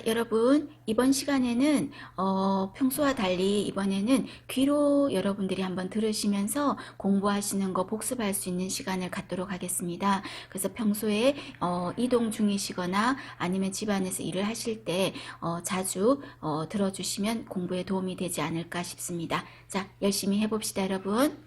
여러분, 이번 시간에는 평소와 달리 이번에는 귀로 여러분들이 한번 들으시면서 공부하시는 거 복습할 수 있는 시간을 갖도록 하겠습니다. 그래서 평소에 이동 중이시거나 아니면 집안에서 일을 하실 때 자주 들어주시면 공부에 도움이 되지 않을까 싶습니다. 자, 열심히 해봅시다, 여러분.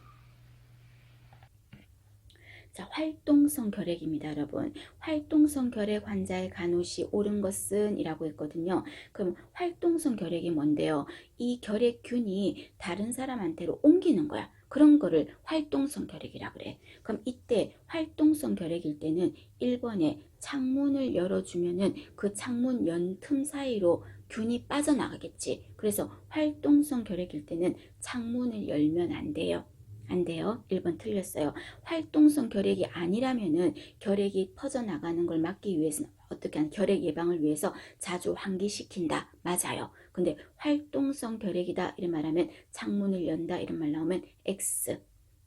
자, 활동성 결핵입니다, 여러분. 활동성 결핵 환자의 간호시 옳은 것은 이라고 했거든요. 그럼 활동성 결핵이 뭔데요? 이 결핵균이 다른 사람한테로 옮기는 거야. 그런 거를 활동성 결핵이라 그래. 그럼 이때 활동성 결핵일 때는 1번에 창문을 열어주면은 그 창문 연 틈 사이로 균이 빠져나가겠지. 그래서 활동성 결핵일 때는 창문을 열면 안 돼요. 안 돼요. 1번 틀렸어요. 활동성 결핵이 아니라면은 결핵이 퍼져나가는 걸 막기 위해서는 어떻게 하는 결핵 예방을 위해서 자주 환기시킨다. 맞아요. 근데 활동성 결핵이다 이런 말하면 창문을 연다 이런 말 나오면 X.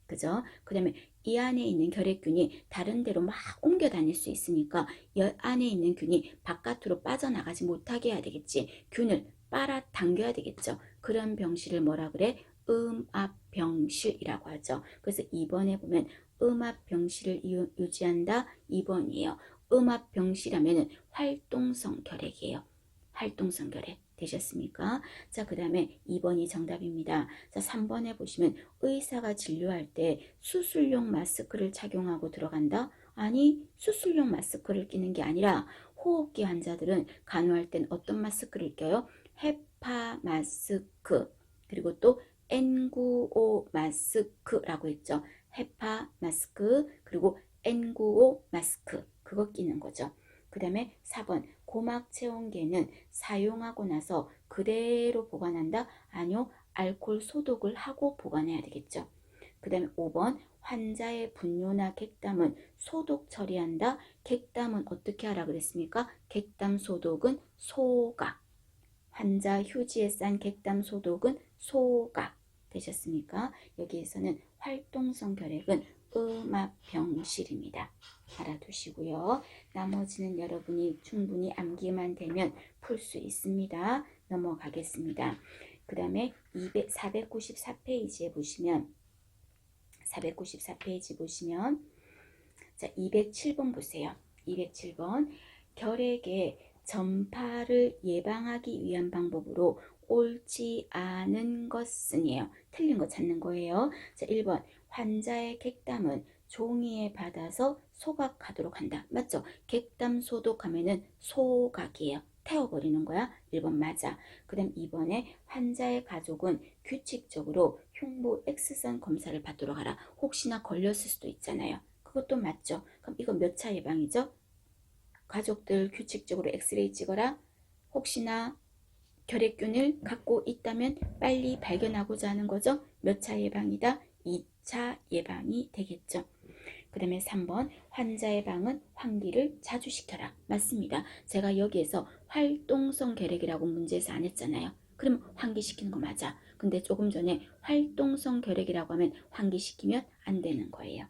그죠? 그 다음에 이 안에 있는 결핵균이 다른 데로 막 옮겨 다닐 수 있으니까 이 안에 있는 균이 바깥으로 빠져나가지 못하게 해야 되겠지. 균을 빨아당겨야 되겠죠. 그런 병실을 뭐라 그래? 음압병실이라고 하죠. 그래서 2번에 보면 음압병실을 유지한다 2번이에요. 음압병실하면 활동성 결핵이에요. 활동성 결핵 되셨습니까? 자, 그 다음에 2번이 정답입니다. 자, 3번에 보시면 의사가 진료할 때 수술용 마스크를 착용하고 들어간다? 아니, 수술용 마스크를 끼는 게 아니라 호흡기 환자들은 간호할 땐 어떤 마스크를 껴요? 헤파 마스크, 그리고 또 N95 마스크라고 했죠. 헤파 마스크, 그리고 N95 마스크, 그거 끼는 거죠. 그 다음에 4번 고막 체온계는 사용하고 나서 그대로 보관한다? 아니요, 알코올 소독을 하고 보관해야 되겠죠. 그 다음에 5번 환자의 분뇨나 객담은 소독 처리한다? 객담은 어떻게 하라 그랬습니까? 객담 소독은 소각. 환자 휴지에 싼 객담 소독은 소각. 되셨습니까? 여기에서는 활동성 결핵은 음압병실입니다. 알아두시고요. 나머지는 여러분이 충분히 암기만 되면 풀 수 있습니다. 넘어가겠습니다. 그 다음에 494페이지에 보시면 494페이지 보시면 자, 207번 보세요. 207번 결핵의 전파를 예방하기 위한 방법으로 옳지 않은 것은이에요. 틀린 거 찾는 거예요. 자, 1번 환자의 객담은 종이에 받아서 소각하도록 한다. 맞죠? 객담 소독하면은 소각이에요. 태워버리는 거야. 1번 맞아. 그 다음 2번에 환자의 가족은 규칙적으로 흉부 X선 검사를 받도록 하라. 혹시나 걸렸을 수도 있잖아요. 그것도 맞죠. 그럼 이거 몇 차 예방이죠? 가족들 규칙적으로 엑스레이 찍어라. 혹시나 결핵균을 갖고 있다면 빨리 발견하고자 하는 거죠. 몇 차 예방이다? 2차 예방이 되겠죠. 그 다음에 3번 환자의 방은 환기를 자주 시켜라. 맞습니다. 제가 여기에서 활동성 결핵이라고 문제에서 안 했잖아요. 그럼 환기시키는 거 맞아. 근데 조금 전에 활동성 결핵이라고 하면 환기시키면 안 되는 거예요.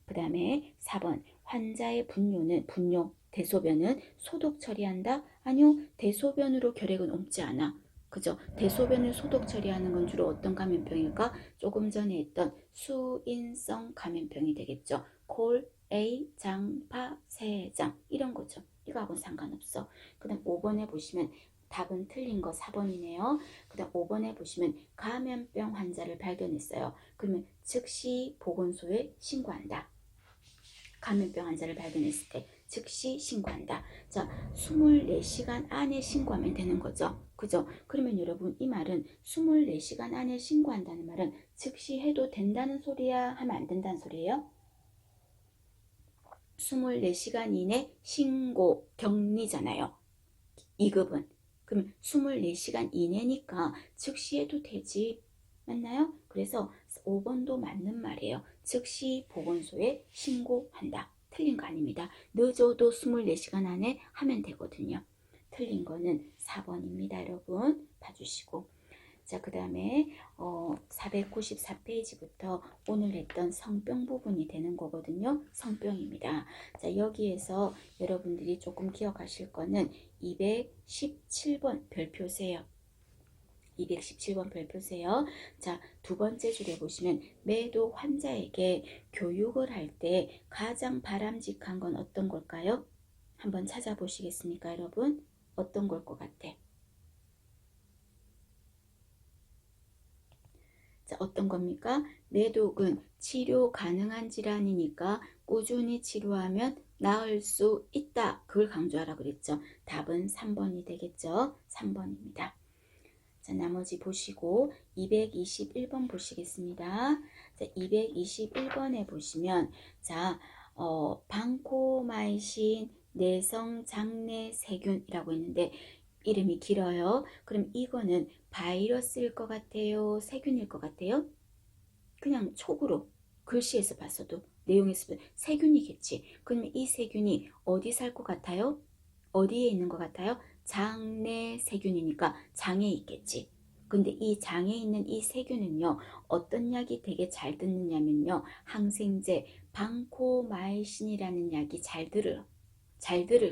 그 다음에 4번 환자의 분뇨, 대소변은 소독 처리한다? 아니요, 대소변으로 결핵은 옮지 않아. 그죠? 대소변을 소독 처리하는 건 주로 어떤 감염병일까? 조금 전에 했던 수인성 감염병이 되겠죠. 콜, A, 장파, 세장 이런 거죠. 이거하고는 상관없어. 그 다음 5번에 보시면 답은 틀린 거 4번이네요. 그 다음 5번에 보시면 감염병 환자를 발견했어요. 그러면 즉시 보건소에 신고한다. 감염병 환자를 발견했을 때 즉시 신고한다. 자, 24시간 안에 신고하면 되는 거죠. 그죠? 그러면 여러분 이 말은 24시간 안에 신고한다는 말은 즉시 해도 된다는 소리야? 하면 안 된다는 소리예요? 24시간 이내 신고 격리잖아요. 2급은. 그럼 24시간 이내니까 즉시 해도 되지. 맞나요? 그래서 5번도 맞는 말이에요. 즉시 보건소에 신고한다. 틀린 거 아닙니다. 늦어도 24시간 안에 하면 되거든요. 틀린 거는 4번입니다. 여러분 봐주시고. 자, 그 다음에 494페이지부터 오늘 했던 성병 부분이 되는 거거든요. 성병입니다. 자, 여기에서 여러분들이 조금 기억하실 거는 217번 별표세요. 217번 별표세요. 자, 두 번째 줄에 보시면 매도 환자에게 교육을 할 때 가장 바람직한 건 어떤 걸까요? 한번 찾아보시겠습니까, 여러분? 어떤 걸 것 같아? 자, 어떤 겁니까? 매독은 치료 가능한 질환이니까 꾸준히 치료하면 나을 수 있다. 그걸 강조하라 그랬죠. 답은 3번이 되겠죠. 3번입니다. 자, 나머지 보시고 221번 보시겠습니다. 자, 221번에 보시면 자, 방코마이신 내성 장내 세균이라고 했는데 이름이 길어요. 그럼 이거는 바이러스일 것 같아요? 세균일 것 같아요? 그냥 촉으로 글씨에서 봤어도 내용에서 세균이겠지. 그러면 이 세균이 어디 살 것 같아요? 어디에 있는 것 같아요? 장내 세균이니까 장에 있겠지. 근데 이 장에 있는 이 세균은요, 어떤 약이 되게 잘 듣느냐면요, 항생제 방코마이신이라는 약이 잘 들을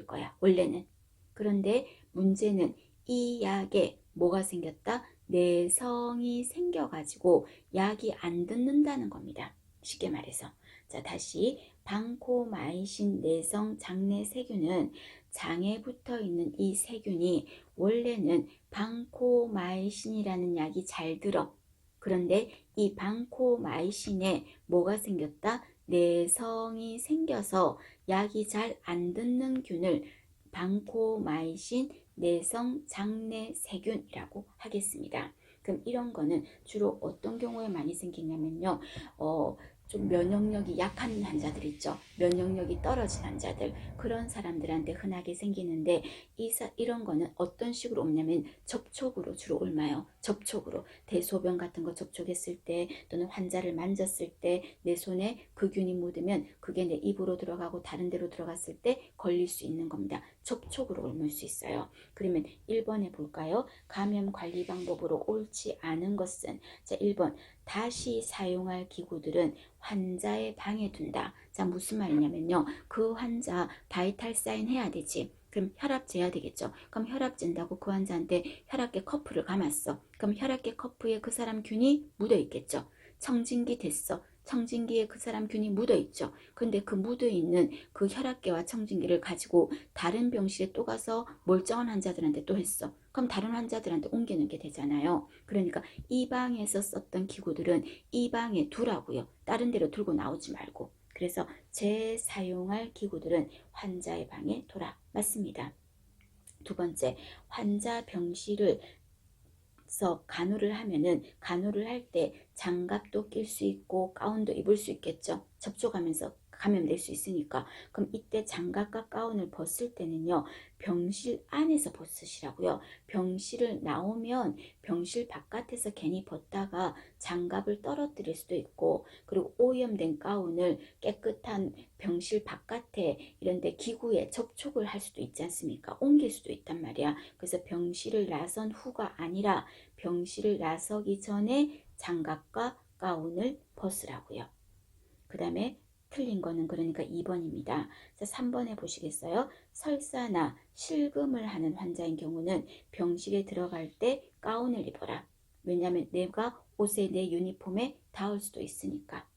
거야, 원래는. 그런데 문제는 이 약에 뭐가 생겼다? 내성이 생겨가지고 약이 안 듣는다는 겁니다. 쉽게 말해서. 자, 다시 방코마이신 내성 장내 세균은 장에 붙어 있는 이 세균이 원래는 방코마이신이라는 약이 잘 들어. 그런데 이 방코마이신에 뭐가 생겼다? 내성이 생겨서 약이 잘 안 듣는 균을 방코마이신 내성 장내 세균이라고 하겠습니다. 그럼 이런 거는 주로 어떤 경우에 많이 생기냐면요. 좀 면역력이 약한 환자들 있죠. 면역력이 떨어진 환자들. 그런 사람들한테 흔하게 생기는데 이런 거는 어떤 식으로 오냐면 접촉으로 주로 옮아요. 접촉으로. 대소변 같은 거 접촉했을 때 또는 환자를 만졌을 때 내 손에 그 균이 묻으면 그게 내 입으로 들어가고 다른 데로 들어갔을 때 걸릴 수 있는 겁니다. 접촉으로 옮을 수 있어요. 그러면 1번에 볼까요? 감염 관리 방법으로 옳지 않은 것은 자, 1번 다시 사용할 기구들은 환자의 방에 둔다. 자, 무슨 말이냐면요. 그 환자 바이탈 사인 해야 되지. 그럼 혈압 재야 되겠죠. 그럼 혈압 잰다고 그 환자한테 혈압계 커프를 감았어. 그럼 혈압계 커프에 그 사람 균이 묻어 있겠죠. 청진기 됐어. 청진기에 그 사람 균이 묻어 있죠. 근데 그 묻어 있는 그 혈압계와 청진기를 가지고 다른 병실에 또 가서 멀쩡한 환자들한테 또 했어. 그럼 다른 환자들한테 옮기는 게 되잖아요. 그러니까 이 방에서 썼던 기구들은 이 방에 두라고요. 다른 데로 들고 나오지 말고. 그래서 재사용할 기구들은 환자의 방에 둬라. 맞습니다. 두 번째, 환자 병실을 간호를 하면은 간호를 할 때 장갑도 낄 수 있고 가운도 입을 수 있겠죠. 접촉하면서 감염될 수 있으니까. 그럼 이때 장갑과 가운을 벗을 때는요. 병실 안에서 벗으시라고요. 병실을 나오면 병실 바깥에서 괜히 벗다가 장갑을 떨어뜨릴 수도 있고 그리고 오염된 가운을 깨끗한 병실 바깥에 이런 데 기구에 접촉을 할 수도 있지 않습니까? 옮길 수도 있단 말이야. 그래서 병실을 나선 후가 아니라 병실을 나서기 전에 장갑과 가운을 벗으라고요. 그 다음에 틀린 거는 그러니까 2번입니다. 자, 3번에 보시겠어요? 설사나 실금을 하는 환자인 경우는 병실에 들어갈 때 가운을 입어라. 왜냐하면 내가 옷에 내 유니폼에 닿을 수도 있으니까.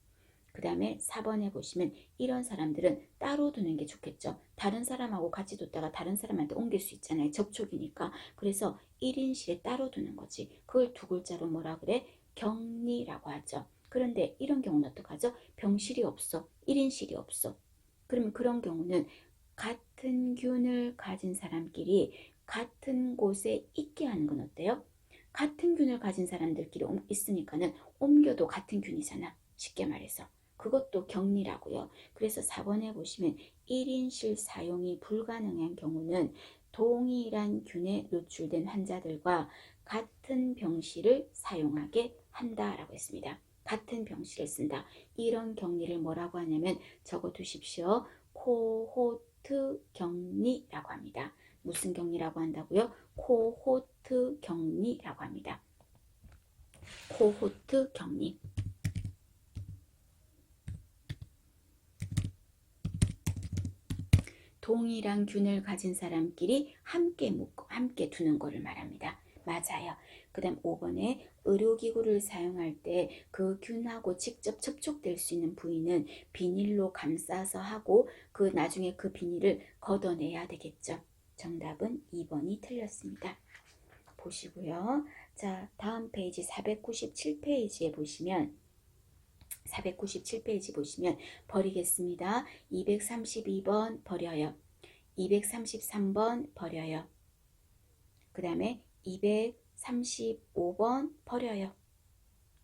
그 다음에 4번에 보시면 이런 사람들은 따로 두는 게 좋겠죠. 다른 사람하고 같이 뒀다가 다른 사람한테 옮길 수 있잖아요. 접촉이니까. 그래서 1인실에 따로 두는 거지. 그걸 두 글자로 뭐라 그래? 격리라고 하죠. 그런데 이런 경우는 어떡하죠? 병실이 없어. 1인실이 없어. 그러면 그런 경우는 같은 균을 가진 사람끼리 같은 곳에 있게 하는 건 어때요? 같은 균을 가진 사람들끼리 있으니까는 옮겨도 같은 균이잖아. 쉽게 말해서. 그것도 격리라고요. 그래서 4번에 보시면 1인실 사용이 불가능한 경우는 동일한 균에 노출된 환자들과 같은 병실을 사용하게 한다라고 했습니다. 같은 병실을 쓴다. 이런 격리를 뭐라고 하냐면 적어 두십시오. 코호트 격리라고 합니다. 무슨 격리라고 한다고요? 코호트 격리라고 합니다. 코호트 격리. 동일한 균을 가진 사람끼리 함께 묶고 함께 두는 것을 말합니다. 맞아요. 그 다음 5번에 의료기구를 사용할 때 그 균하고 직접 접촉될 수 있는 부위는 비닐로 감싸서 하고 그 나중에 그 비닐을 걷어내야 되겠죠. 정답은 2번이 틀렸습니다. 보시고요. 자, 다음 페이지 497페이지에 보시면 497페이지 보시면 버리겠습니다. 232번 버려요. 233번 버려요. 그 다음에 235번 버려요.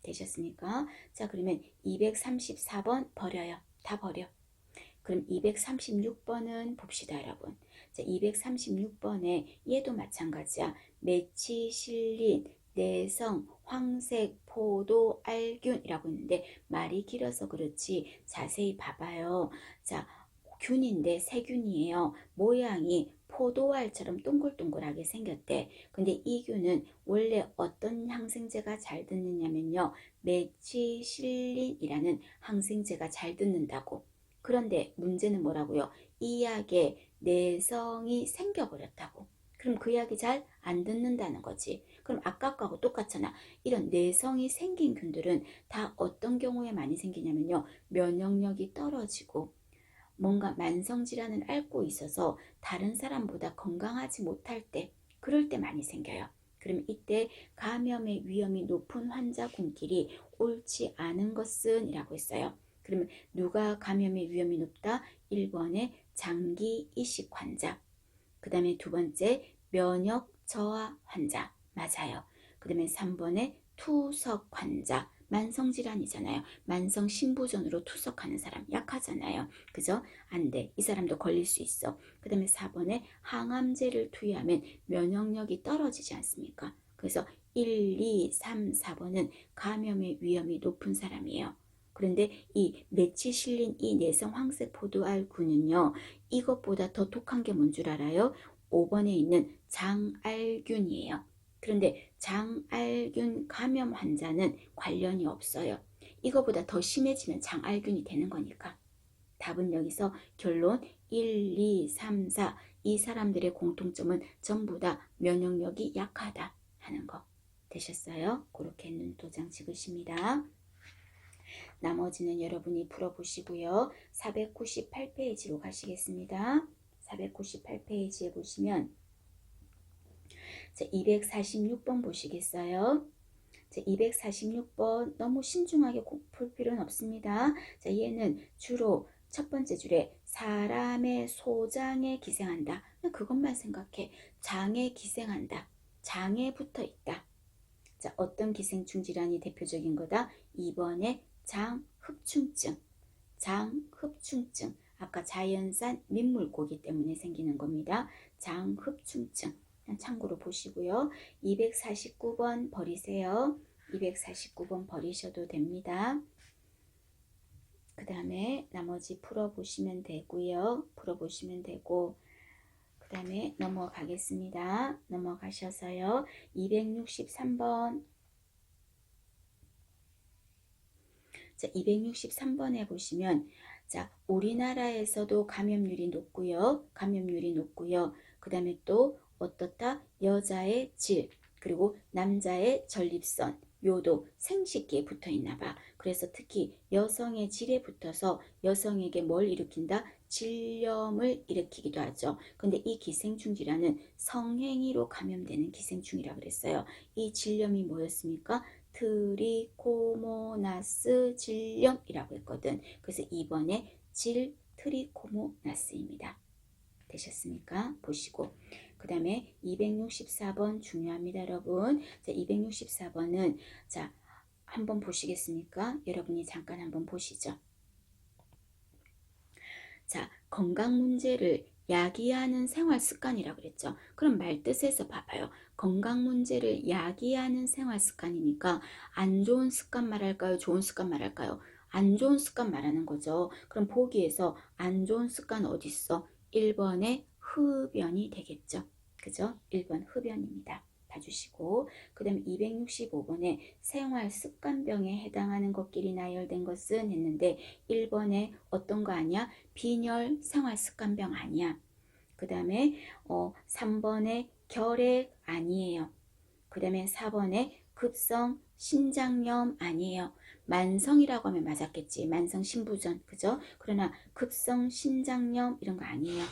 되셨습니까? 자, 그러면 234번 버려요. 다 버려. 그럼 236번은 봅시다, 여러분. 자, 236번에 얘도 마찬가지야. 메치실린, 내성, 황색, 포도, 알균이라고 있는데 말이 길어서 그렇지 자세히 봐봐요. 자, 균인데 세균이에요. 모양이 포도알처럼 동글동글하게 생겼대. 근데 이 균은 원래 어떤 항생제가 잘 듣느냐면요. 메치실린이라는 항생제가 잘 듣는다고. 그런데 문제는 뭐라고요? 이 약에 내성이 생겨버렸다고. 그럼 그 약이 잘 안 듣는다는 거지. 그럼 아까 거하고 똑같잖아. 이런 내성이 생긴 균들은 다 어떤 경우에 많이 생기냐면요. 면역력이 떨어지고 뭔가 만성질환을 앓고 있어서 다른 사람보다 건강하지 못할 때, 그럴 때 많이 생겨요. 그럼 이때 감염의 위험이 높은 환자군끼리 옳지 않은 것은 이라고 했어요. 그러면 누가 감염의 위험이 높다? 1번에 장기 이식 환자, 그 다음에 두 번째 면역 저하 환자, 맞아요. 그 다음에 3번에 투석 환자, 만성질환이잖아요. 만성 신부전으로 투석하는 사람 약하잖아요. 그죠? 안 돼. 이 사람도 걸릴 수 있어. 그 다음에 4번에 항암제를 투여하면 면역력이 떨어지지 않습니까? 그래서 1, 2, 3, 4번은 감염의 위험이 높은 사람이에요. 그런데 이 메치실린 이 내성 황색 포도알균은요. 이것보다 더 독한 게 뭔 줄 알아요? 5번에 있는 장알균이에요. 그런데 장알균 감염 환자는 관련이 없어요. 이거보다 더 심해지면 장알균이 되는 거니까. 답은 여기서 결론 1, 2, 3, 4 이 사람들의 공통점은 전부 다 면역력이 약하다 하는 거. 되셨어요? 그렇게 눈도장 찍으십니다. 나머지는 여러분이 풀어보시고요. 498페이지로 가시겠습니다. 498페이지에 보시면 자, 246번 보시겠어요? 자, 246번 너무 신중하게 풀 필요는 없습니다. 자, 얘는 주로 첫 번째 줄에 사람의 소장에 기생한다. 그것만 생각해. 장에 기생한다. 장에 붙어 있다. 자, 어떤 기생충 질환이 대표적인 거다? 2번에 장흡충증. 장흡충증. 아까 자연산 민물고기 때문에 생기는 겁니다. 장흡충증. 참고로 보시고요. 249번 버리세요. 249번 버리셔도 됩니다. 그 다음에 나머지 풀어보시면 되고요. 풀어보시면 되고 그 다음에 넘어가겠습니다. 넘어가셔서요. 263번 자, 263번에 보시면 자, 우리나라에서도 감염률이 높고요. 감염률이 높고요. 그 다음에 또 어떻다? 여자의 질, 그리고 남자의 전립선, 요도, 생식기에 붙어 있나 봐. 그래서 특히 여성의 질에 붙어서 여성에게 뭘 일으킨다? 질염을 일으키기도 하죠. 근데 이 기생충 질환은 성행위로 감염되는 기생충이라고 그랬어요. 이 질염이 뭐였습니까? 트리코모나스 질염이라고 했거든. 그래서 2번에 질 트리코모나스입니다. 되셨습니까? 보시고 그 다음에 264번 중요합니다, 여러분. 자, 264번은 자, 한번 보시겠습니까? 여러분이 잠깐 한번 보시죠. 자, 건강 문제를 야기하는 생활 습관이라고 그랬죠. 그럼 말뜻에서 봐봐요. 건강 문제를 야기하는 생활 습관이니까 안 좋은 습관 말할까요? 좋은 습관 말할까요? 안 좋은 습관 말하는 거죠. 그럼 보기에서 안 좋은 습관 어디 있어? 1번에 흡연이 되겠죠. 그죠? 1번 흡연입니다. 봐주시고, 그 다음에 265번에 생활 습관병에 해당하는 것끼리 나열된 것은 했는데 1번에 어떤 거 아니야? 빈혈 생활 습관병 아니야. 그 다음에 3번에 결핵 아니에요. 그 다음에 4번에 급성 신장염 아니에요. 만성이라고 하면 맞았겠지. 만성 신부전, 그죠? 그러나 급성 신장염 이런 거 아니에요.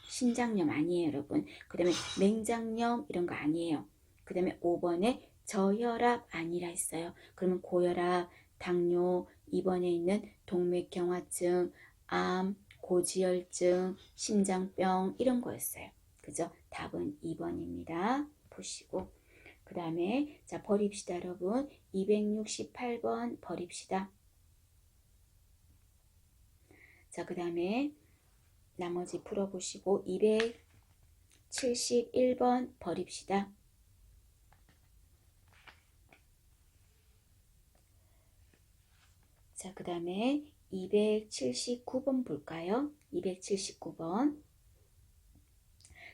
신장염 아니에요, 여러분. 그 다음에 맹장염 이런 거 아니에요. 그 다음에 5번에 저혈압 아니라 했어요. 그러면 고혈압, 당뇨, 2번에 있는 동맥경화증, 암, 고지혈증, 심장병 이런 거였어요. 그죠? 답은 2번입니다. 보시고. 그 다음에 자 버립시다 여러분. 268번 버립시다. 자 그 다음에 나머지 풀어보시고 271번 버립시다. 자 그 다음에 279번 볼까요? 279번.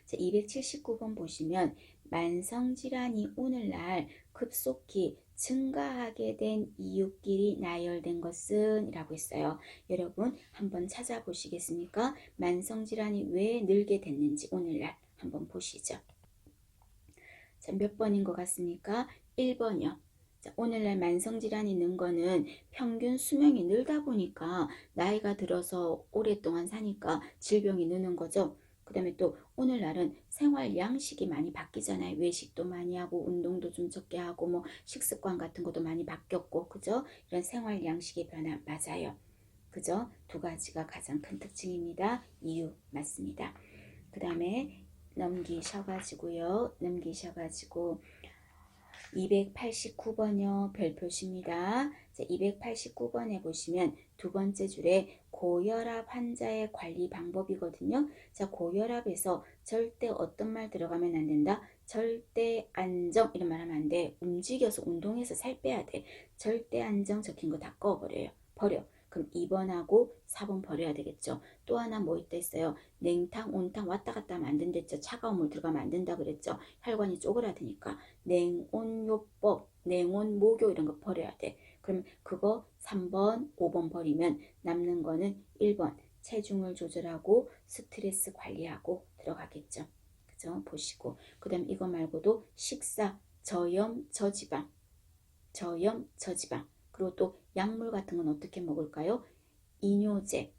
자, 279번 보시면 만성질환이 오늘날 급속히 증가하게 된 이유끼리 나열된 것은 이라고 했어요. 여러분 한번 찾아보시겠습니까? 만성질환이 왜 늘게 됐는지 오늘날 한번 보시죠. 자, 몇 번인 것 같습니까? 1번이요. 자, 오늘날 만성질환이 는 거는 평균 수명이 늘다 보니까 나이가 들어서 오랫동안 사니까 질병이 느는 거죠. 그 다음에 또 오늘날은 생활 양식이 많이 바뀌잖아요. 외식도 많이 하고 운동도 좀 적게 하고 뭐 식습관 같은 것도 많이 바뀌었고 그죠? 이런 생활 양식의 변화 맞아요. 그죠? 두 가지가 가장 큰 특징입니다. 이유 맞습니다. 그 다음에 넘기셔가지고 289번이요. 별표십니다. 289번에 보시면 두 번째 줄에 고혈압 환자의 관리 방법이거든요. 자, 고혈압에서 절대 어떤 말 들어가면 안 된다. 절대 안정 이런 말 하면 안 돼. 움직여서 운동해서 살 빼야 돼. 절대 안정 적힌 거 다 꺼버려요. 버려. 그럼 2번하고 4번 버려야 되겠죠. 또 하나 뭐 있다 했어요. 냉탕, 온탕 왔다 갔다 하면 안 된댔죠. 차가운 물 들어가면 안 된다 그랬죠. 혈관이 쪼그라드니까. 냉온요법, 냉온모교 이런 거 버려야 돼. 그럼 그거 3번, 5번 버리면 남는 거는 1번 체중을 조절하고 스트레스 관리하고 들어가겠죠. 그죠? 보시고 그 다음 이거 말고도 식사, 저염, 저지방 그리고 또 약물 같은 건 어떻게 먹을까요? 이뇨제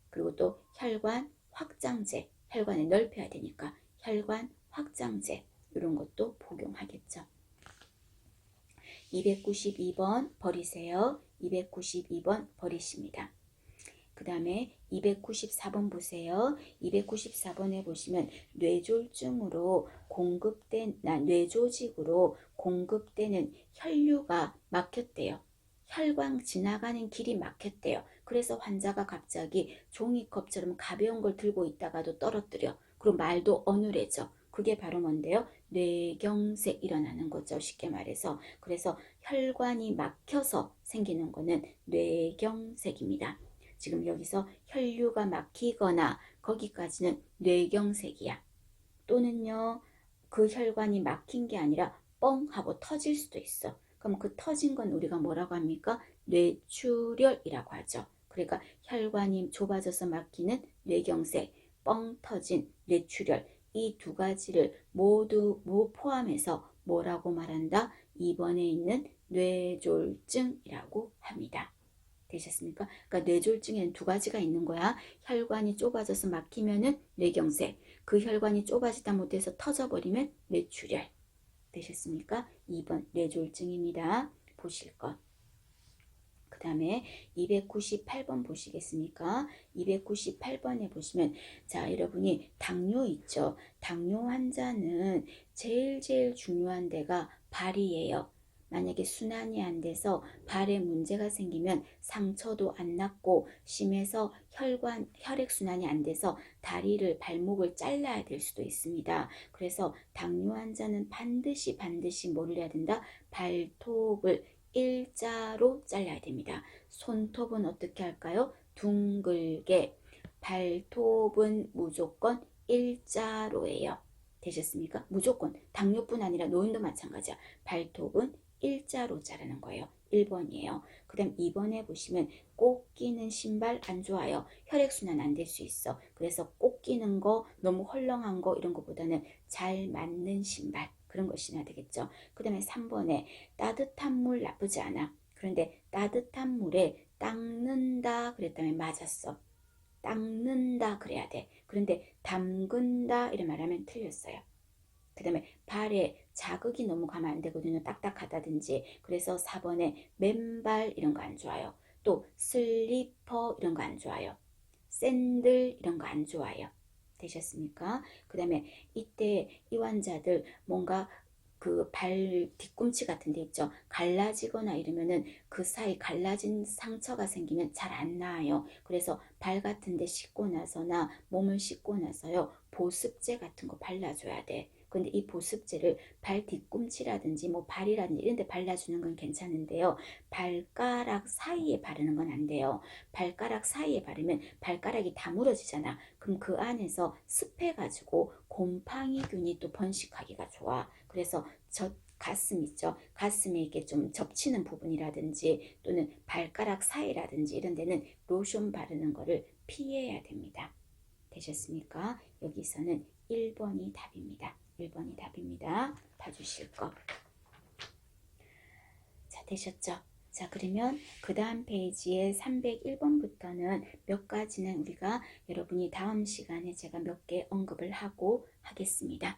그리고 또 혈관 확장제 혈관을 넓혀야 되니까 혈관 확장제 이런 것도 복용하겠죠. 292번 버리세요. 292번 버리십니다. 그 다음에 294번 보세요. 294번에 보시면 뇌졸중으로 뇌조직으로 공급되는 혈류가 막혔대요. 혈관 지나가는 길이 막혔대요. 그래서 환자가 갑자기 종이컵처럼 가벼운 걸 들고 있다가도 떨어뜨려. 그리고 말도 어눌해져. 그게 바로 뭔데요? 뇌경색 일어나는 거죠. 쉽게 말해서. 그래서 혈관이 막혀서 생기는 거는 뇌경색입니다. 지금 여기서 혈류가 막히거나 거기까지는 뇌경색이야. 또는요. 그 혈관이 막힌 게 아니라 뻥 하고 터질 수도 있어. 그럼 그 터진 건 우리가 뭐라고 합니까? 뇌출혈이라고 하죠. 그러니까 혈관이 좁아져서 막히는 뇌경색, 뻥 터진 뇌출혈 이 두 가지를 모두 포함해서 뭐라고 말한다? 2번에 있는 뇌졸중이라고 합니다. 되셨습니까? 그러니까 뇌졸중에는 두 가지가 있는 거야. 혈관이 좁아져서 막히면은 뇌경색, 그 혈관이 좁아지다 못해서 터져버리면 뇌출혈. 되셨습니까? 2번 뇌졸중입니다. 보실 것. 그 다음에 298번 보시겠습니까? 298번에 보시면 자 여러분이 당뇨 있죠? 당뇨 환자는 제일 중요한 데가 발이에요. 만약에 순환이 안 돼서 발에 문제가 생기면 상처도 안 낫고 심해서 혈액순환이 안 돼서 다리를 발목을 잘라야 될 수도 있습니다. 그래서 당뇨 환자는 반드시 뭐를 해야 된다? 발톱을 일자로 잘라야 됩니다. 손톱은 어떻게 할까요? 둥글게. 발톱은 무조건 일자로예요. 되셨습니까? 무조건 당뇨뿐 아니라 노인도 마찬가지야. 발톱은 일자로 자르는 거예요. 1번이에요. 그 다음 2번에 보시면 꼭 끼는 신발 안 좋아요. 혈액순환 안 될 수 있어. 그래서 꼭 끼는 거, 너무 헐렁한 거 이런 거보다는 잘 맞는 신발 그런 거 신어야 되겠죠. 그 다음에 3번에 따뜻한 물 나쁘지 않아. 그런데 따뜻한 물에 닦는다 그랬다면 맞았어. 닦는다 그래야 돼. 그런데 담근다 이런 말하면 틀렸어요. 그 다음에 발에 자극이 너무 가면 안 되거든요. 딱딱하다든지. 그래서 4번에 맨발 이런 거 안 좋아요. 또 슬리퍼 이런 거 안 좋아요. 샌들 이런 거 안 좋아요. 되셨습니까? 그 다음에 이때 이 환자들 뭔가 그 발 뒤꿈치 같은 데 있죠. 갈라지거나 이러면은 그 사이 갈라진 상처가 생기면 잘 안 나아요. 그래서 발 같은 데 씻고 나서나 몸을 씻고 나서요. 보습제 같은 거 발라줘야 돼. 근데 이 보습제를 발 뒤꿈치라든지 뭐 발이라든지 이런 데 발라주는 건 괜찮은데요. 발가락 사이에 바르는 건 안 돼요. 발가락 사이에 바르면 발가락이 다물어지잖아. 그럼 그 안에서 습해가지고 곰팡이균이 또 번식하기가 좋아. 그래서 저 가슴 있죠. 가슴에 이렇게 좀 접치는 부분이라든지 또는 발가락 사이라든지 이런 데는 로션 바르는 거를 피해야 됩니다. 되셨습니까? 여기서는 1번이 답입니다. 1번이 답입니다. 봐주실 거. 자, 되셨죠? 자, 그러면 그 다음 페이지에 301번부터는 몇 가지는 우리가 여러분이 다음 시간에 제가 몇 개 언급을 하고 하겠습니다.